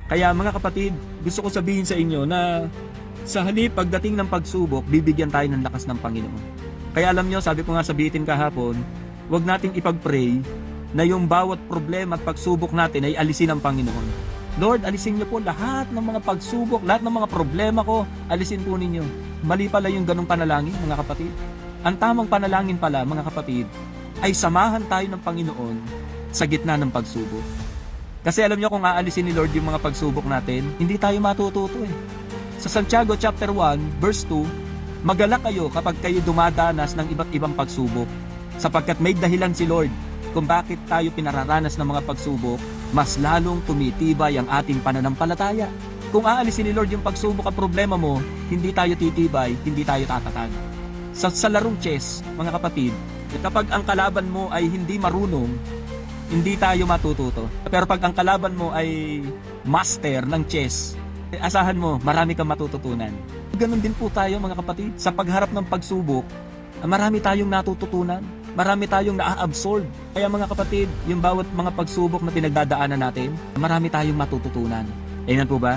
Kaya mga kapatid, gusto ko sabihin sa inyo na sa halip pagdating ng pagsubok, bibigyan tayo ng lakas ng Panginoon. Kaya alam nyo, sabi ko nga sa bitin kahapon, huwag nating ipag-pray na yung bawat problema at pagsubok natin ay alisin ng Panginoon. Lord, alisin niyo po lahat ng mga pagsubok, lahat ng mga problema ko, alisin po ninyo. Mali pala yung ganong panalangin, mga kapatid. Ang tamang panalangin pala, mga kapatid, ay samahan tayo ng Panginoon sa gitna ng pagsubok. Kasi alam nyo, kung aalisin ni Lord yung mga pagsubok natin, hindi tayo matututo eh. Sa Santiago chapter 1, verse 2, magalak kayo kapag kayo dumadanas ng iba't ibang pagsubok, sapagkat may dahilan si Lord kung bakit tayo pinararanas ng mga pagsubok, mas lalong tumitibay ang ating pananampalataya. Kung aalisin ni Lord yung pagsubok at problema mo, hindi tayo titibay, hindi tayo tatatag. Sa larong chess, mga kapatid, kapag ang kalaban mo ay hindi marunong, hindi tayo matututo. Pero pag ang kalaban mo ay master ng chess, asahan mo, marami kang matututunan. Ganon din po tayo, mga kapatid. Sa pagharap ng pagsubok, marami tayong natututunan. Marami tayong na-absorb. Kaya mga kapatid, yung bawat mga pagsubok na pinagdadaanan natin, marami tayong matututunan. Ayan po ba?